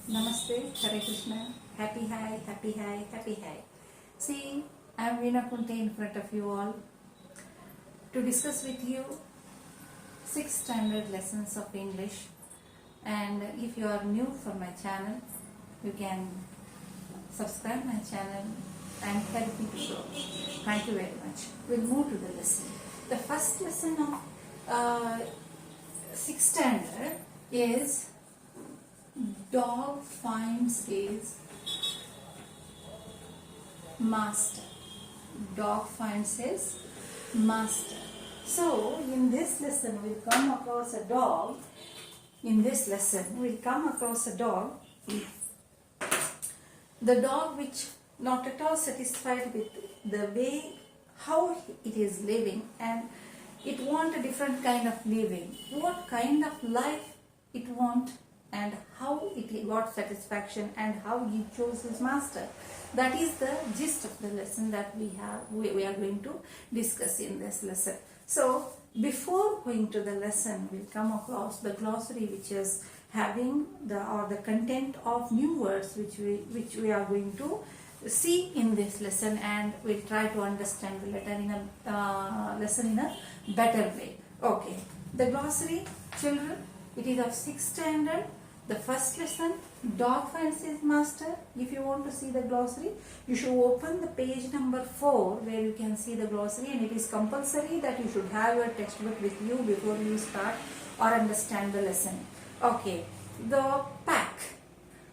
Namaste, Hare Krishna, happy high, happy high, happy high. See, I am Veena Kunte in front of you all to discuss with you 6 standard lessons of English. And if you are new for my channel, you can subscribe my channel and help me to grow. Thank you very much. We'll move to the lesson. The first lesson of 6th standard is dog finds his master. Dog finds his master. So, in this lesson, we'll come across a dog. In this lesson, we'll come across a dog. The dog which not at all satisfied with the way how it is living, and it want a different kind of living. What kind of life it want, and how it got satisfaction, and how he chose his master. That is the gist of the lesson that we are going to discuss in this lesson. So before going to the lesson, we'll come across the glossary, which is having the content of new words which we are going to see in this lesson, and we'll try to understand the letter in a lesson in a better way. Okay, the glossary, children, it is of 6th standard. The first lesson, dog finds his master. If you want to see the glossary, you should open the page number 4 where you can see the glossary, and it is compulsory that you should have your textbook with you before you start or understand the lesson. Okay, the pack.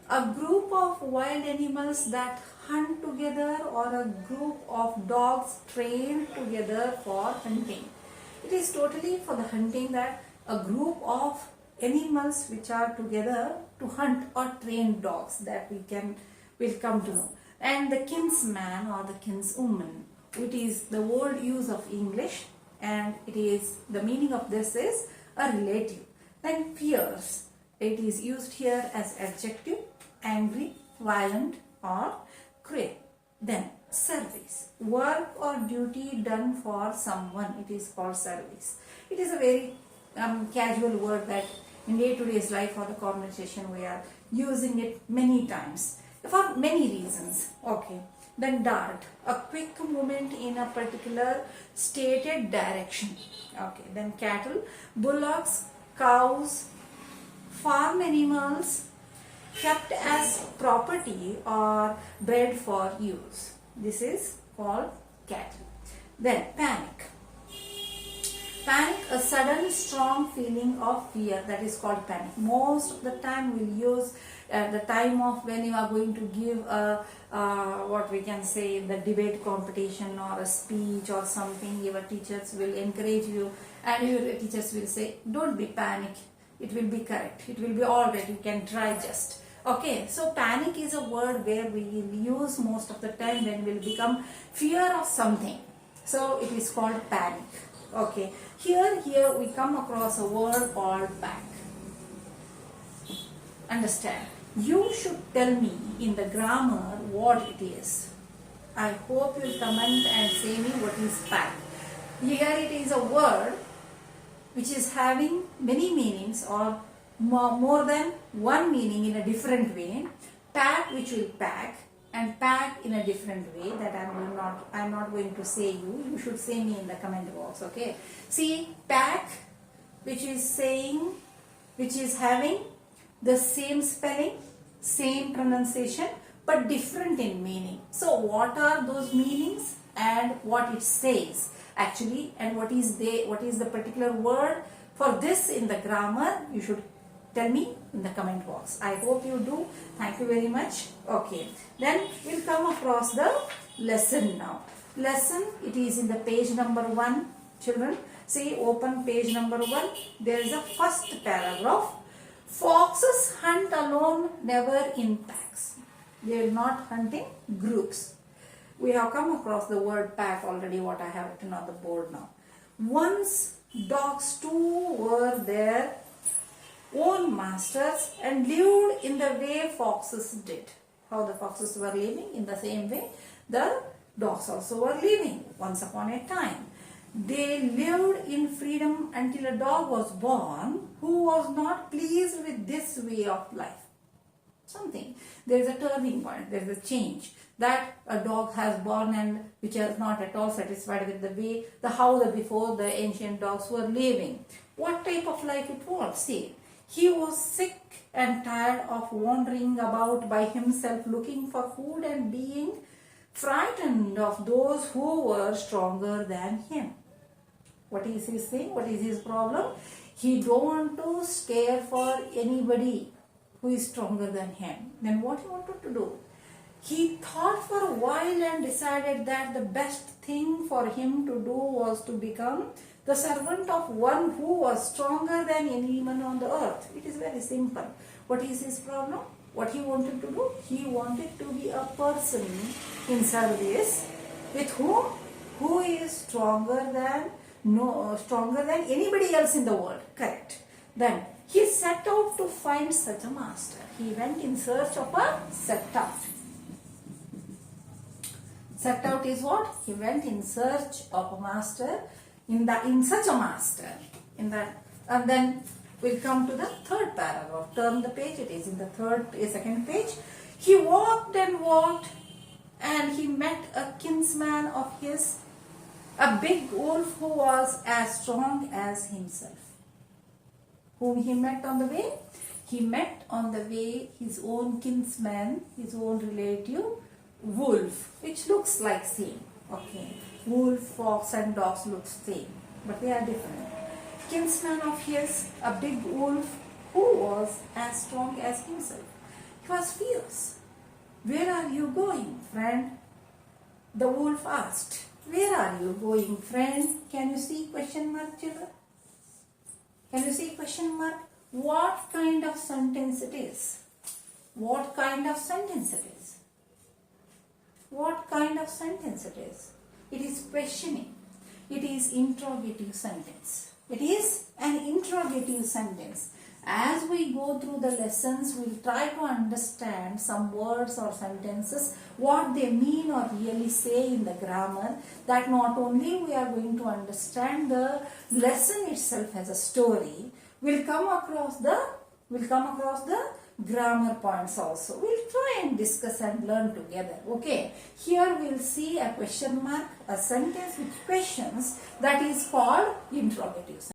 A group of wild animals that hunt together, or a group of dogs trained together for hunting. It is totally for the hunting, that a group of animals which are together to hunt, or trained dogs, that will come to know. And the kinsman or the kinswoman, it is the old use of English, and it is the meaning of this is a relative. Then fierce, it is used here as adjective, angry, violent, or cruel. Then service, work or duty done for someone, it is called service. It is a very casual word that in day-to-day's life or the conversation we are using it many times for many reasons. Okay, then dart, a quick movement in a particular stated direction. Okay, then cattle, bullocks, cows, farm animals kept as property or bred for use. This is called cattle. Then panic. Panic, a sudden strong feeling of fear, that is called panic. Most of the time we'll use the time of when you are going to give what we can say, the debate competition or a speech or something. Your teachers will encourage you, and your teachers will say, don't be panic, it will be correct, it will be alright, you can try just. Okay, so panic is a word where we will use most of the time when we will become fear of something. So it is called panic. Okay, here we come across a word called pack. Understand? You should tell me in the grammar what it is. I hope you will comment and say me what is pack. Here it is a word which is having many meanings, or more than one meaning in a different way. Pack, which will pack, and pack in a different way, that I'm not going to say you should say me in the comment box. Okay, see, pack, which is having the same spelling, same pronunciation, but different in meaning. So what are those meanings, and what it says actually, and what is the particular word for this in the grammar? You should tell me in the comment box. I hope you do. Thank you very much. Okay, then we'll come across the lesson now. Lesson, it is in the page number 1. Children, see, open page number 1. There is a first paragraph. Foxes hunt alone, never in packs. They are not hunting groups. We have come across the word pack already, what I have written on the board now. Once dogs too were their own masters and lived in the way foxes did. How the foxes were living, in the same way the dogs also were living once upon a time. They lived in freedom until a dog was born who was not pleased with this way of life. something. There is a turning point, there is a change. That a dog has born and which is not at all satisfied with the way, how the before the ancient dogs were living. What type of life it was? See, he was sick and tired of wandering about by himself looking for food and being frightened of those who were stronger than him. What is his thing? What is his problem? He don't want to scare for anybody who is stronger than him. Then what he wanted to do? He thought for a while and decided that the best thing for him to do was to become the servant of one who was stronger than anyone on the earth. It is very simple. What is his problem? What he wanted to do? He wanted to be a person in service with who is stronger than anybody else in the world. Correct. Then he set out to find such a master. He went in search of a set out. Set out is what? He went in search of a master, in such a master. And then we'll come to the third paragraph. Turn the page. It is in the second page. He walked and walked, and he met a kinsman of his, a big wolf who was as strong as himself. Whom he met on the way? He met on the way his own kinsman, his own relative, wolf, which looks like same. Okay, wolf, fox and dogs look same, but they are different. Kinsman of his, a big wolf who was as strong as himself. He was fierce. Where are you going, friend? The wolf asked. Where are you going, friend? Can you see question mark, children? Can you see question mark? What kind of sentence it is? What kind of sentence it is? What kind of sentence it is? It is questioning. It is interrogative sentence. It is an interrogative sentence. As we go through the lessons, we will try to understand some words or sentences, what they mean or really say in the grammar, that not only we are going to understand the lesson itself as a story, we'll come across the grammar points also. We'll try and discuss and learn together. Okay. Here we'll see a question mark, a sentence with questions, that is called interrogative sentence.